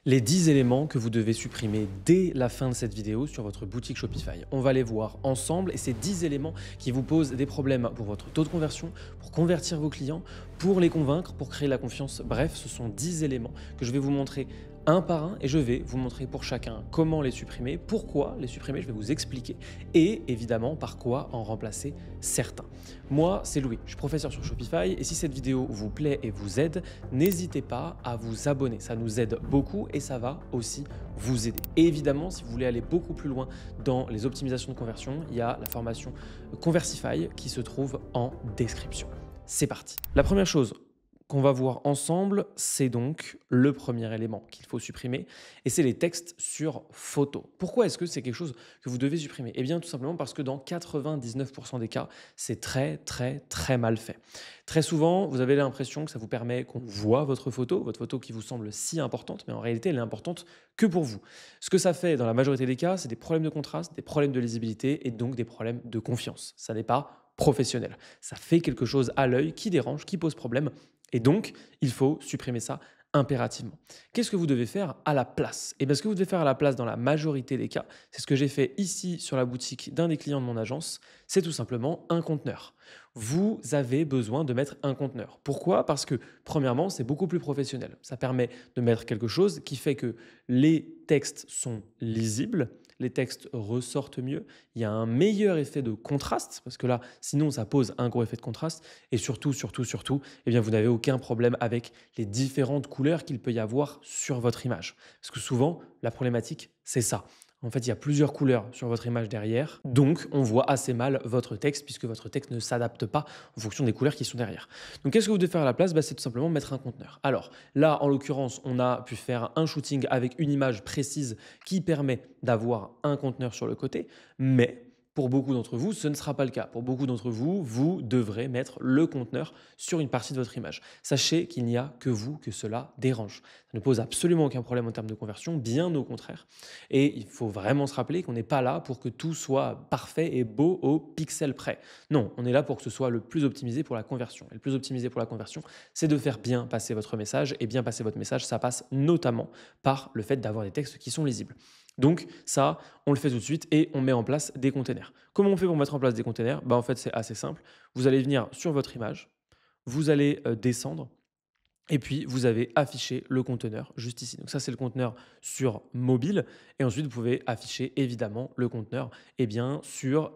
Les 10 éléments que vous devez supprimer dès la fin de cette vidéo sur votre boutique Shopify. On va les voir ensemble et ces 10 éléments qui vous posent des problèmes pour votre taux de conversion, pour convertir vos clients, pour les convaincre, pour créer la confiance. Bref, ce sont 10 éléments que je vais vous montrer un par un et je vais vous montrer pour chacun comment les supprimer, pourquoi les supprimer, je vais vous expliquer et évidemment par quoi en remplacer certains. Moi, c'est Louis, je suis professeur sur Shopify et si cette vidéo vous plaît et vous aide, n'hésitez pas à vous abonner, ça nous aide beaucoup et ça va aussi vous aider. Et évidemment, si vous voulez aller beaucoup plus loin dans les optimisations de conversion, il y a la formation Conversify qui se trouve en description. C'est parti. La première chose qu'on va voir ensemble, c'est donc le premier élément qu'il faut supprimer et c'est les textes sur photo. Pourquoi est-ce que c'est quelque chose que vous devez supprimer? Eh bien, tout simplement parce que dans 99% des cas, c'est très mal fait. Très souvent, vous avez l'impression que ça vous permet qu'on voit votre photo qui vous semble si importante, mais en réalité, elle est importante que pour vous. Ce que ça fait dans la majorité des cas, c'est des problèmes de contraste, des problèmes de lisibilité et donc des problèmes de confiance. Ça n'est pas professionnel. Ça fait quelque chose à l'œil qui dérange, qui pose problème et donc, il faut supprimer ça impérativement. Qu'est-ce que vous devez faire à la place? Et bien, ce que vous devez faire à la place dans la majorité des cas, c'est ce que j'ai fait ici sur la boutique d'un des clients de mon agence, c'est tout simplement un conteneur. Vous avez besoin de mettre un conteneur. Pourquoi? Parce que, premièrement, c'est beaucoup plus professionnel. Ça permet de mettre quelque chose qui fait que les textes sont lisibles, les textes ressortent mieux, il y a un meilleur effet de contraste, parce que là, sinon, ça pose un gros effet de contraste, et surtout, eh bien, vous n'avez aucun problème avec les différentes couleurs qu'il peut y avoir sur votre image. Parce que souvent, la problématique, c'est ça. En fait, il y a plusieurs couleurs sur votre image derrière, donc on voit assez mal votre texte puisque votre texte ne s'adapte pas en fonction des couleurs qui sont derrière. Donc, qu'est-ce que vous devez faire à la place? C'est tout simplement mettre un conteneur. Alors là, en l'occurrence, on a pu faire un shooting avec une image précise qui permet d'avoir un conteneur sur le côté, mais pour beaucoup d'entre vous, ce ne sera pas le cas. Pour beaucoup d'entre vous, vous devrez mettre le conteneur sur une partie de votre image. Sachez qu'il n'y a que vous que cela dérange. Ça ne pose absolument aucun problème en termes de conversion, bien au contraire. Et il faut vraiment se rappeler qu'on n'est pas là pour que tout soit parfait et beau au pixel près. Non, on est là pour que ce soit le plus optimisé pour la conversion. Et le plus optimisé pour la conversion, c'est de faire bien passer votre message. Et bien passer votre message, ça passe notamment par le fait d'avoir des textes qui sont lisibles. Donc ça, on le fait tout de suite et on met en place des containers. Comment on fait pour mettre en place des containers? En fait, c'est assez simple. Vous allez venir sur votre image, vous allez descendre et puis vous avez affiché le conteneur juste ici. Donc ça, c'est le conteneur sur mobile et ensuite vous pouvez afficher évidemment le conteneur sur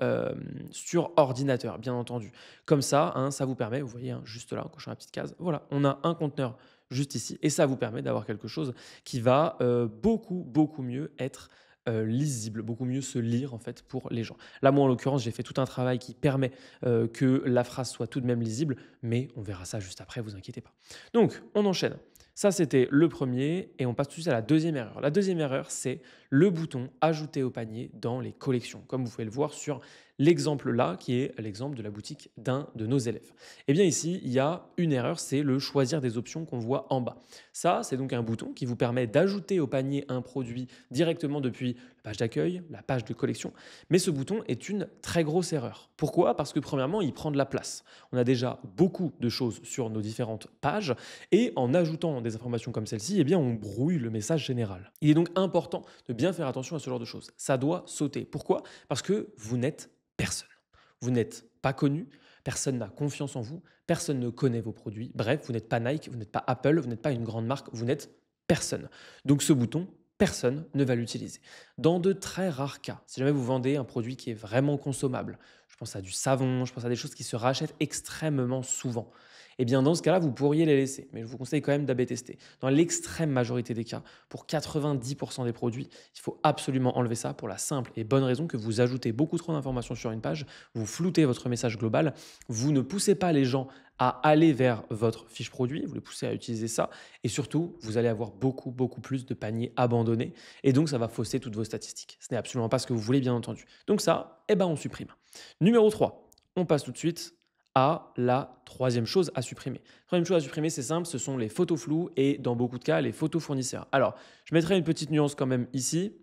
ordinateur, bien entendu. Comme ça, ça vous permet, vous voyez, juste là, en cochant la petite case, voilà, on a un conteneur juste ici et ça vous permet d'avoir quelque chose qui va beaucoup mieux être lisible, beaucoup mieux se lire en fait pour les gens. Là, moi en l'occurrence, j'ai fait tout un travail qui permet que la phrase soit tout de même lisible, mais on verra ça juste après, vous inquiétez pas. Donc, on enchaîne. Ça, c'était le premier et on passe tout de suite à la deuxième erreur. La deuxième erreur, c'est le bouton ajouter au panier dans les collections, comme vous pouvez le voir sur l'exemple là, qui est l'exemple de la boutique d'un de nos élèves. Eh bien ici, il y a une erreur, c'est le choisir des options qu'on voit en bas. Ça, c'est donc un bouton qui vous permet d'ajouter au panier un produit directement depuis la page d'accueil, la page de collection. Mais ce bouton est une très grosse erreur. Pourquoi? Parce que premièrement, il prend de la place. On a déjà beaucoup de choses sur nos différentes pages et en ajoutant des informations comme celle-ci, eh bien, on brouille le message général. Il est donc important de bien faire attention à ce genre de choses. Ça doit sauter. Pourquoi? Parce que vous n'êtes personne. Vous n'êtes pas connu, personne n'a confiance en vous, personne ne connaît vos produits. Bref, vous n'êtes pas Nike, vous n'êtes pas Apple, vous n'êtes pas une grande marque, vous n'êtes personne. Donc ce bouton, personne ne va l'utiliser. Dans de très rares cas, si jamais vous vendez un produit qui est vraiment consommable, je pense à du savon, je pense à des choses qui se rachètent extrêmement souvent, eh bien dans ce cas-là, vous pourriez les laisser. Mais je vous conseille quand même d'AB tester. Dans l'extrême majorité des cas, pour 90% des produits, il faut absolument enlever ça pour la simple et bonne raison que vous ajoutez beaucoup trop d'informations sur une page, vous floutez votre message global, vous ne poussez pas les gens à aller vers votre fiche produit, vous les poussez à utiliser ça et surtout, vous allez avoir beaucoup plus de paniers abandonnés et donc ça va fausser toutes vos statistiques. Ce n'est absolument pas ce que vous voulez, bien entendu. Donc ça, on supprime. Numéro 3, on passe tout de suite à la troisième chose à supprimer. Troisième chose à supprimer, c'est simple, ce sont les photos floues et dans beaucoup de cas, les photos fournisseurs. Alors, je mettrai une petite nuance quand même ici.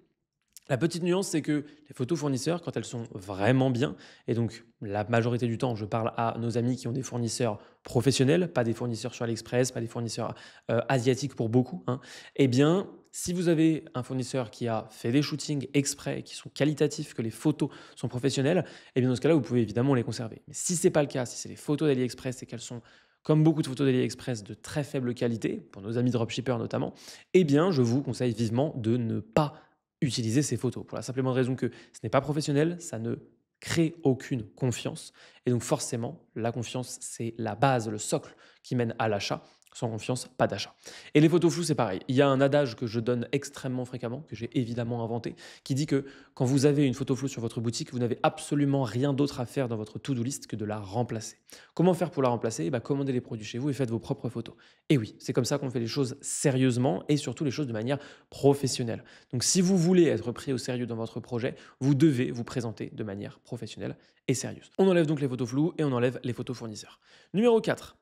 La petite nuance, c'est que les photos fournisseurs, quand elles sont vraiment bien, et donc la majorité du temps, je parle à nos amis qui ont des fournisseurs professionnels, pas des fournisseurs sur AliExpress, pas des fournisseurs asiatiques pour beaucoup, hein, eh bien, si vous avez un fournisseur qui a fait des shootings exprès, qui sont qualitatifs, que les photos sont professionnelles, eh bien dans ce cas-là, vous pouvez évidemment les conserver. Mais si ce n'est pas le cas, si c'est les photos d'AliExpress et qu'elles sont, comme beaucoup de photos d'AliExpress, de très faible qualité, pour nos amis dropshippers notamment, eh bien, je vous conseille vivement de ne pas utiliser ces photos. Pour la simple et bonne raison que ce n'est pas professionnel, ça ne crée aucune confiance. Et donc forcément, la confiance, c'est la base, le socle qui mène à l'achat. Sans confiance, pas d'achat. Et les photos floues, c'est pareil. Il y a un adage que je donne extrêmement fréquemment, que j'ai évidemment inventé, qui dit que quand vous avez une photo floue sur votre boutique, vous n'avez absolument rien d'autre à faire dans votre to-do list que de la remplacer. Comment faire pour la remplacer? Commandez les produits chez vous et faites vos propres photos. Et oui, c'est comme ça qu'on fait les choses sérieusement et surtout les choses de manière professionnelle. Donc si vous voulez être pris au sérieux dans votre projet, vous devez vous présenter de manière professionnelle et sérieuse. On enlève donc les photos floues et on enlève les photos fournisseurs. Numéro 4.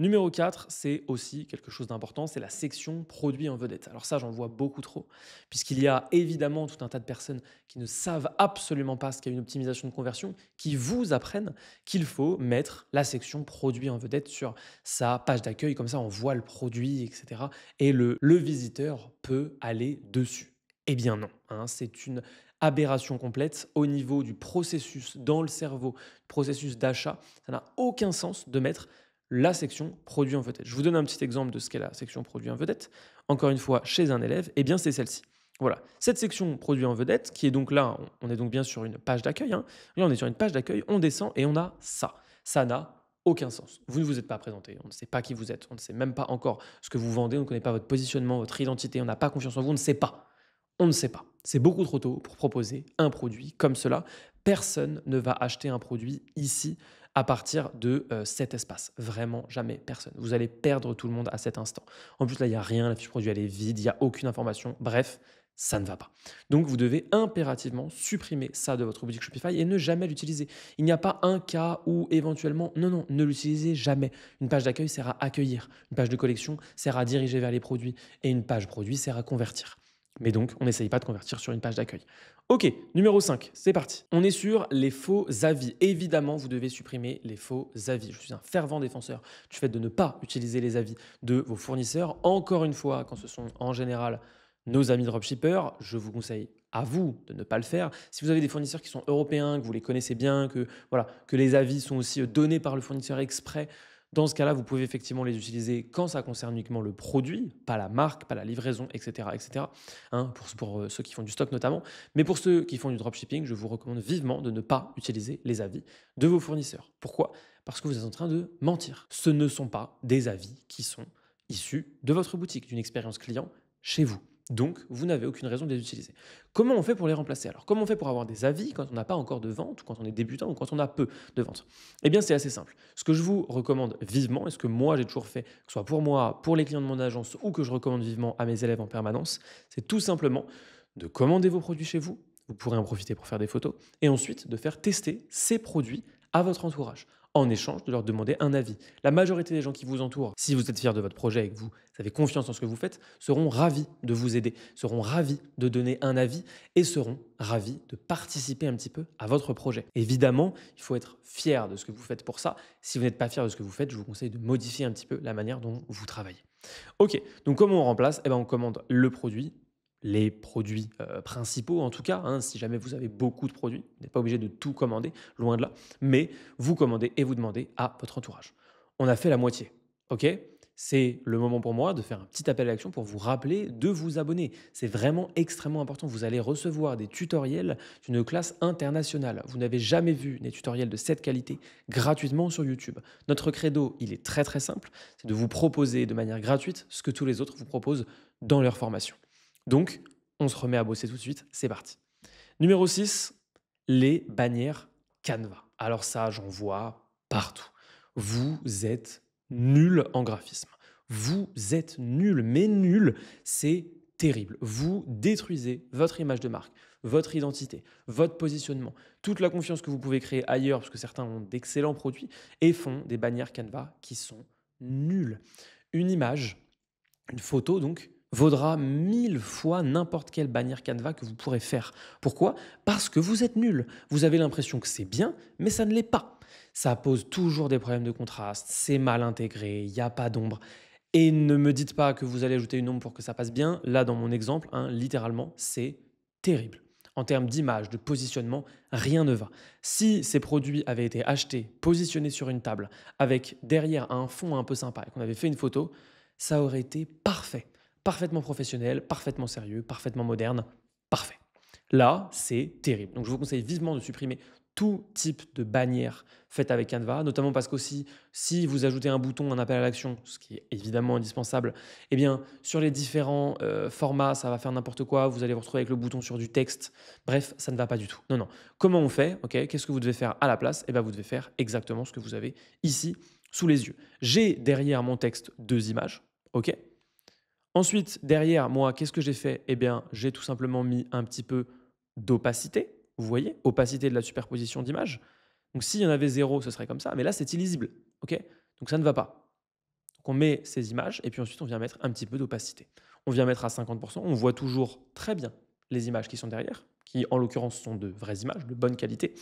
Numéro 4, c'est aussi quelque chose d'important, c'est la section produits en vedette. Alors ça, j'en vois beaucoup trop, puisqu'il y a évidemment tout un tas de personnes qui ne savent absolument pas ce qu'est une optimisation de conversion, qui vous apprennent qu'il faut mettre la section produits en vedette sur sa page d'accueil, comme ça on voit le produit, etc. Et le visiteur peut aller dessus. Eh bien non, hein, c'est une aberration complète au niveau du processus dans le cerveau, processus d'achat. Ça n'a aucun sens de mettre la section produit en vedette. Je vous donne un petit exemple de ce qu'est la section produit en vedette. Encore une fois, chez un élève, eh bien c'est celle-ci. Voilà, cette section produit en vedette, qui est donc là, on est donc bien sur une page d'accueil. Hein. Là, on est sur une page d'accueil, on descend et on a ça. Ça n'a aucun sens. Vous ne vous êtes pas présenté, on ne sait pas qui vous êtes, on ne sait même pas encore ce que vous vendez, on ne connaît pas votre positionnement, votre identité, on n'a pas confiance en vous, on ne sait pas. On ne sait pas. C'est beaucoup trop tôt pour proposer un produit comme cela. Personne ne va acheter un produit ici à partir de cet espace. Vraiment, jamais personne. Vous allez perdre tout le monde à cet instant. En plus, là, il n'y a rien, la fiche produit, elle est vide, il n'y a aucune information. Bref, ça ne va pas. Donc, vous devez impérativement supprimer ça de votre boutique Shopify et ne jamais l'utiliser. Il n'y a pas un cas où éventuellement, non, ne l'utilisez jamais. Une page d'accueil sert à accueillir, une page de collection sert à diriger vers les produits et une page produit sert à convertir. Mais donc, on n'essaye pas de convertir sur une page d'accueil. Ok, numéro 5, c'est parti. On est sur les faux avis. Évidemment, vous devez supprimer les faux avis. Je suis un fervent défenseur du fait de ne pas utiliser les avis de vos fournisseurs. Encore une fois, quand ce sont en général nos amis dropshippers, je vous conseille à vous de ne pas le faire. Si vous avez des fournisseurs qui sont européens, que vous les connaissez bien, que les avis sont aussi donnés par le fournisseur exprès, dans ce cas-là, vous pouvez effectivement les utiliser quand ça concerne uniquement le produit, pas la marque, pas la livraison, etc. etc. Hein, pour ceux qui font du stock notamment. Mais pour ceux qui font du dropshipping, je vous recommande vivement de ne pas utiliser les avis de vos fournisseurs. Pourquoi? Parce que vous êtes en train de mentir. Ce ne sont pas des avis qui sont issus de votre boutique, d'une expérience client chez vous. Donc, vous n'avez aucune raison de les utiliser. Comment on fait pour les remplacer? Alors, comment on fait pour avoir des avis quand on n'a pas encore de vente, ou quand on est débutant, ou quand on a peu de vente? Eh bien, c'est assez simple. Ce que je vous recommande vivement, et ce que moi j'ai toujours fait, que ce soit pour moi, pour les clients de mon agence, ou que je recommande vivement à mes élèves en permanence, c'est tout simplement de commander vos produits chez vous. Vous pourrez en profiter pour faire des photos, et ensuite de faire tester ces produits à votre entourage, en échange de leur demander un avis. La majorité des gens qui vous entourent, si vous êtes fier de votre projet et que vous avez confiance en ce que vous faites, seront ravis de vous aider, seront ravis de donner un avis et seront ravis de participer un petit peu à votre projet. Évidemment, il faut être fier de ce que vous faites pour ça. Si vous n'êtes pas fier de ce que vous faites, je vous conseille de modifier un petit peu la manière dont vous travaillez. Ok, donc comment on remplace? On commande le produit, les produits principaux en tout cas, hein, si jamais vous avez beaucoup de produits, vous n'êtes pas obligé de tout commander, loin de là, mais vous commandez et vous demandez à votre entourage. On a fait la moitié, ok? C'est le moment pour moi de faire un petit appel à l'action pour vous rappeler de vous abonner. C'est vraiment extrêmement important. Vous allez recevoir des tutoriels d'une classe internationale. Vous n'avez jamais vu des tutoriels de cette qualité gratuitement sur YouTube. Notre credo, il est très très simple, c'est de vous proposer de manière gratuite ce que tous les autres vous proposent dans leur formation. Donc, on se remet à bosser tout de suite, c'est parti. Numéro 6, les bannières Canva. Alors ça, j'en vois partout. Vous êtes nul en graphisme. Vous êtes nul, mais nul, c'est terrible. Vous détruisez votre image de marque, votre identité, votre positionnement, toute la confiance que vous pouvez créer ailleurs, parce que certains ont d'excellents produits, et font des bannières Canva qui sont nulles. Une image, une photo donc, vaudra 1000 fois n'importe quelle bannière Canva que vous pourrez faire. Pourquoi? Parce que vous êtes nul. Vous avez l'impression que c'est bien, mais ça ne l'est pas. Ça pose toujours des problèmes de contraste, c'est mal intégré, il n'y a pas d'ombre. Et ne me dites pas que vous allez ajouter une ombre pour que ça passe bien. Là, dans mon exemple, hein, littéralement, c'est terrible. En termes d'image, de positionnement, rien ne va. Si ces produits avaient été achetés, positionnés sur une table, avec derrière un fond un peu sympa et qu'on avait fait une photo, ça aurait été parfait. Parfaitement professionnel, parfaitement sérieux, parfaitement moderne, parfait. Là, c'est terrible. Donc, je vous conseille vivement de supprimer tout type de bannière faite avec Canva, notamment parce qu'aussi, si vous ajoutez un bouton, un appel à l'action, ce qui est évidemment indispensable, eh bien, sur les différents formats, ça va faire n'importe quoi. Vous allez vous retrouver avec le bouton sur du texte. Bref, ça ne va pas du tout. Non, non. Comment on fait? Ok. Qu'est-ce que vous devez faire à la place? Eh bien, vous devez faire exactement ce que vous avez ici sous les yeux. J'ai derrière mon texte 2 images. Ok. Ensuite, derrière moi, qu'est-ce que j'ai fait? Eh bien, j'ai tout simplement mis un petit peu d'opacité. Vous voyez? Opacité de la superposition d'images. Donc, s'il y en avait 0, ce serait comme ça. Mais là, c'est illisible. OK? Donc, ça ne va pas. Donc, on met ces images et puis ensuite, on vient mettre un petit peu d'opacité. On vient mettre à 50%. On voit toujours très bien les images qui sont derrière, qui en l'occurrence sont de vraies images, de bonne qualité.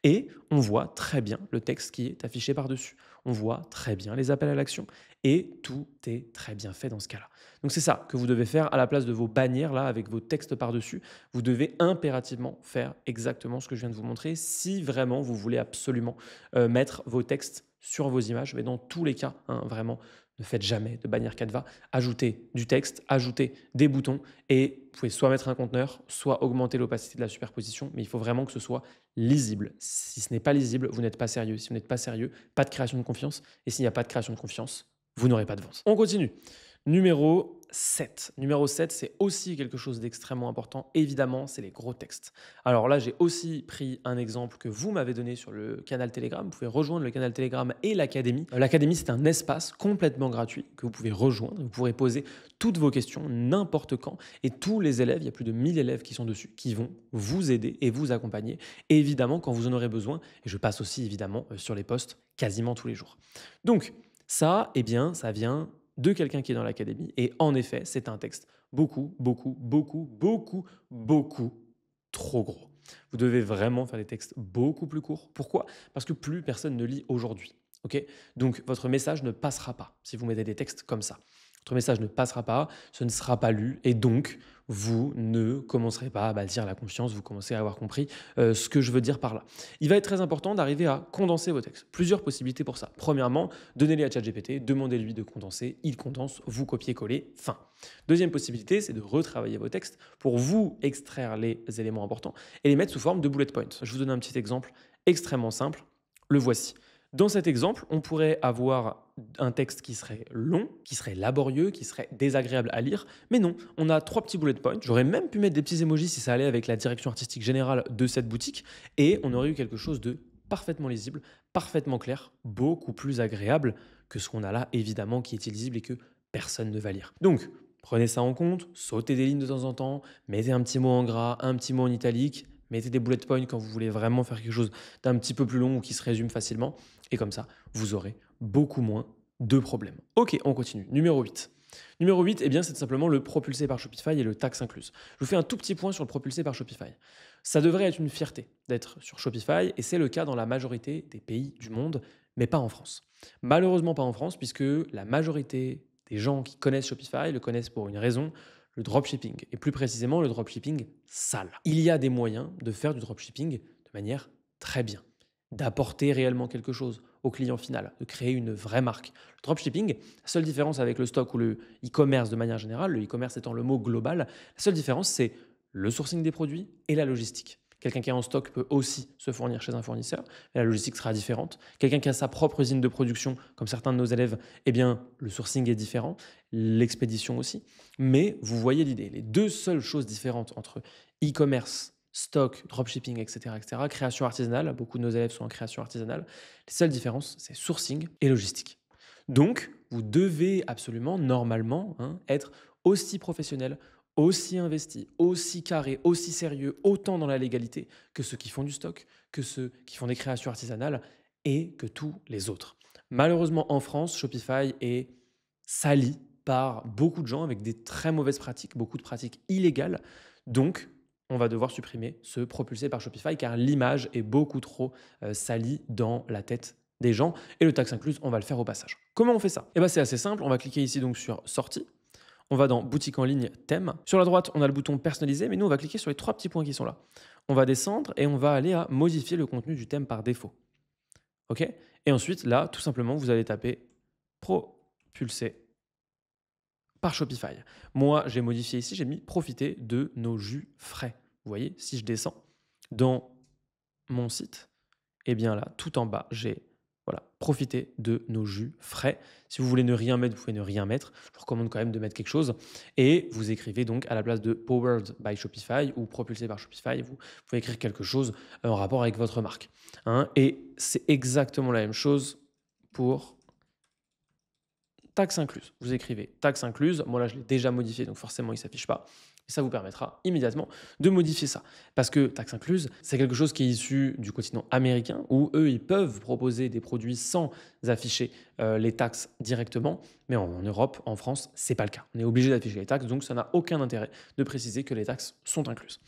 Et on voit très bien le texte qui est affiché par-dessus. On voit très bien les appels à l'action et tout est très bien fait dans ce cas-là. Donc c'est ça que vous devez faire à la place de vos bannières là avec vos textes par-dessus. Vous devez impérativement faire exactement ce que je viens de vous montrer si vraiment vous voulez absolument mettre vos textes sur vos images. Mais dans tous les cas, hein, vraiment, ne faites jamais de bannière Canva. Ajoutez du texte, ajoutez des boutons et vous pouvez soit mettre un conteneur, soit augmenter l'opacité de la superposition. Mais il faut vraiment que ce soit lisible. Si ce n'est pas lisible, vous n'êtes pas sérieux. Si vous n'êtes pas sérieux, pas de création de confiance. Et s'il n'y a pas de création de confiance, vous n'aurez pas de vente. On continue. Numéro 7. Numéro 7, c'est aussi quelque chose d'extrêmement important. Évidemment, c'est les gros textes. Alors là, j'ai aussi pris un exemple que vous m'avez donné sur le canal Telegram. Vous pouvez rejoindre le canal Telegram et l'Académie. L'Académie, c'est un espace complètement gratuit que vous pouvez rejoindre. Vous pourrez poser toutes vos questions n'importe quand. Et tous les élèves, il y a plus de 1000 élèves qui sont dessus, qui vont vous aider et vous accompagner. Et évidemment, quand vous en aurez besoin, et je passe aussi évidemment sur les posts quasiment tous les jours. Donc, ça, eh bien, ça vient de quelqu'un qui est dans l'académie. Et en effet, c'est un texte beaucoup, beaucoup, beaucoup, beaucoup, beaucoup trop gros. Vous devez vraiment faire des textes beaucoup plus courts. Pourquoi? Parce que plus personne ne lit aujourd'hui. Ok. Donc, votre message ne passera pas si vous mettez des textes comme ça. Votre message ne passera pas, ce ne sera pas lu et donc vous ne commencerez pas à bâtir la confiance, vous commencez à avoir compris ce que je veux dire par là. Il va être très important d'arriver à condenser vos textes. Plusieurs possibilités pour ça. Premièrement, donnez-les à ChatGPT, demandez-lui de condenser, il condense, vous copiez-coller, fin. Deuxième possibilité, c'est de retravailler vos textes pour vous extraire les éléments importants et les mettre sous forme de bullet points. Je vous donne un petit exemple extrêmement simple, le voici. Dans cet exemple, on pourrait avoir un texte qui serait long, qui serait laborieux, qui serait désagréable à lire, mais non, on a 3 petits bullet points. J'aurais même pu mettre des petits emojis si ça allait avec la direction artistique générale de cette boutique, et on aurait eu quelque chose de parfaitement lisible, parfaitement clair, beaucoup plus agréable que ce qu'on a là, évidemment, qui est illisible et que personne ne va lire. Donc, prenez ça en compte, sautez des lignes de temps en temps, mettez un petit mot en gras, un petit mot en italique, mettez des bullet points quand vous voulez vraiment faire quelque chose d'un petit peu plus long ou qui se résume facilement. Et comme ça, vous aurez beaucoup moins de problèmes. Ok, on continue. Numéro 8. Numéro 8, eh bien, c'est tout simplement le propulsé par Shopify et le taxe incluse. Je vous fais un tout petit point sur le propulsé par Shopify. Ça devrait être une fierté d'être sur Shopify et c'est le cas dans la majorité des pays du monde, mais pas en France. Malheureusement pas en France puisque la majorité des gens qui connaissent Shopify le connaissent pour une raison, le dropshipping, et plus précisément le dropshipping sale. Il y a des moyens de faire du dropshipping de manière très bien, d'apporter réellement quelque chose au client final, de créer une vraie marque. Le dropshipping, la seule différence avec le stock ou le e-commerce de manière générale, le e-commerce étant le mot global, la seule différence c'est le sourcing des produits et la logistique. Quelqu'un qui est en stock peut aussi se fournir chez un fournisseur, mais la logistique sera différente. Quelqu'un qui a sa propre usine de production, comme certains de nos élèves, eh bien, le sourcing est différent, l'expédition aussi. Mais vous voyez l'idée. Les deux seules choses différentes entre e-commerce, stock, dropshipping, etc., création artisanale, beaucoup de nos élèves sont en création artisanale, les seules différences, c'est sourcing et logistique. Donc, vous devez absolument, normalement, être aussi professionnel, aussi investi, aussi carré, aussi sérieux, autant dans la légalité que ceux qui font du stock, que ceux qui font des créations artisanales et que tous les autres. Malheureusement, en France, Shopify est sali par beaucoup de gens avec des très mauvaises pratiques, beaucoup de pratiques illégales. Donc, on va devoir supprimer ce propulsé par Shopify car l'image est beaucoup trop salie dans la tête des gens. Et le taxe incluse, on va le faire au passage. Comment on fait ça? Eh ben, c'est assez simple. On va cliquer ici donc sur Sortie. On va dans Boutique en ligne, Thème. Sur la droite, on a le bouton Personnaliser, mais nous, on va cliquer sur les 3 petits points qui sont là. On va descendre et on va aller à Modifier le contenu du thème par défaut. OK? Et ensuite, là, tout simplement, vous allez taper Propulsé par Shopify. Moi, j'ai modifié ici, j'ai mis profiter de nos jus frais. Vous voyez, si je descends dans mon site, eh bien là, tout en bas, j'ai voilà, profiter de nos jus frais. Si vous voulez ne rien mettre, vous pouvez ne rien mettre. Je vous recommande quand même de mettre quelque chose. Et vous écrivez donc à la place de Powered by Shopify ou propulsé par Shopify, vous pouvez écrire quelque chose en rapport avec votre marque. Hein. Et c'est exactement la même chose pour taxe incluse. Vous écrivez taxe incluse. Moi, là, je l'ai déjà modifié, donc forcément, il ne s'affiche pas. Et ça vous permettra immédiatement de modifier ça. Parce que taxe incluse, c'est quelque chose qui est issu du continent américain, où eux, ils peuvent proposer des produits sans afficher les taxes directement. Mais en Europe, en France, ce n'est pas le cas. On est obligé d'afficher les taxes, donc ça n'a aucun intérêt de préciser que les taxes sont incluses.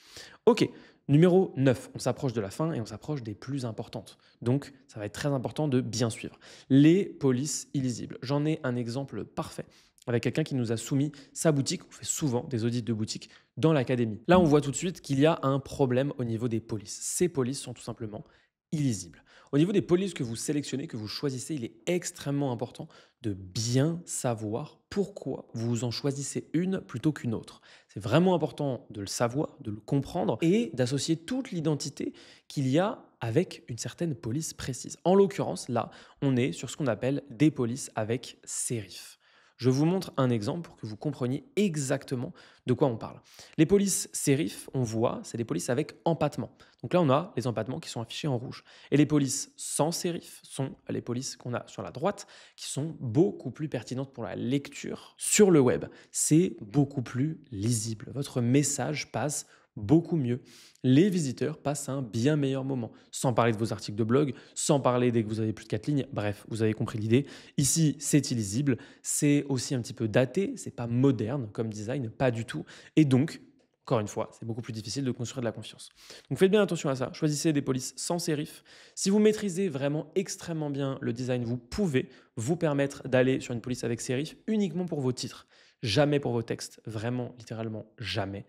OK. Numéro 9, on s'approche de la fin et on s'approche des plus importantes. Donc, ça va être très important de bien suivre. Les polices illisibles. J'en ai un exemple parfait avec quelqu'un qui nous a soumis sa boutique. On fait souvent des audits de boutique dans l'académie. Là, on voit tout de suite qu'il y a un problème au niveau des polices. Ces polices sont tout simplement illisibles. Au niveau des polices que vous sélectionnez, que vous choisissez, il est extrêmement important de bien savoir pourquoi vous en choisissez une plutôt qu'une autre. C'est vraiment important de le savoir, de le comprendre et d'associer toute l'identité qu'il y a avec une certaine police précise. En l'occurrence, là, on est sur ce qu'on appelle des polices avec sérif. Je vous montre un exemple pour que vous compreniez exactement de quoi on parle. Les polices sérif, on voit, c'est des polices avec empattement. Donc là, on a les empattements qui sont affichés en rouge. Et les polices sans sérif sont les polices qu'on a sur la droite, qui sont beaucoup plus pertinentes pour la lecture sur le web. C'est beaucoup plus lisible. Votre message passe beaucoup mieux. Les visiteurs passent un bien meilleur moment, sans parler de vos articles de blog, sans parler dès que vous avez plus de 4 lignes. Bref, vous avez compris l'idée. Ici, c'est illisible, c'est aussi un petit peu daté, c'est pas moderne comme design, pas du tout. Et donc, encore une fois, c'est beaucoup plus difficile de construire de la confiance. Donc faites bien attention à ça. Choisissez des polices sans sérif. Si vous maîtrisez vraiment extrêmement bien le design, vous pouvez vous permettre d'aller sur une police avec sérif uniquement pour vos titres. Jamais pour vos textes. Vraiment, littéralement, jamais.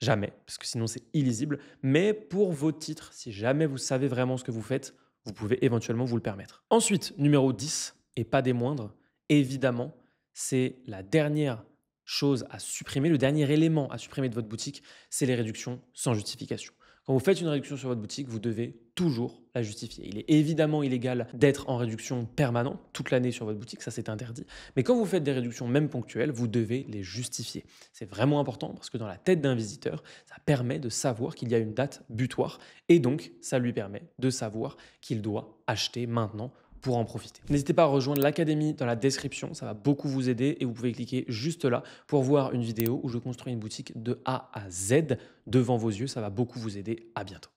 Jamais, parce que sinon c'est illisible. Mais pour vos titres, si jamais vous savez vraiment ce que vous faites, vous pouvez éventuellement vous le permettre. Ensuite, numéro 10, et pas des moindres, évidemment, c'est la dernière chose à supprimer, le dernier élément à supprimer de votre boutique, c'est les réductions sans justification. Quand vous faites une réduction sur votre boutique, vous devez toujours la justifier. Il est évidemment illégal d'être en réduction permanente toute l'année sur votre boutique, ça c'est interdit. Mais quand vous faites des réductions même ponctuelles, vous devez les justifier. C'est vraiment important parce que dans la tête d'un visiteur, ça permet de savoir qu'il y a une date butoir et donc ça lui permet de savoir qu'il doit acheter maintenant pour en profiter. N'hésitez pas à rejoindre l'académie dans la description, ça va beaucoup vous aider et vous pouvez cliquer juste là pour voir une vidéo où je construis une boutique de A à Z devant vos yeux, ça va beaucoup vous aider. À bientôt.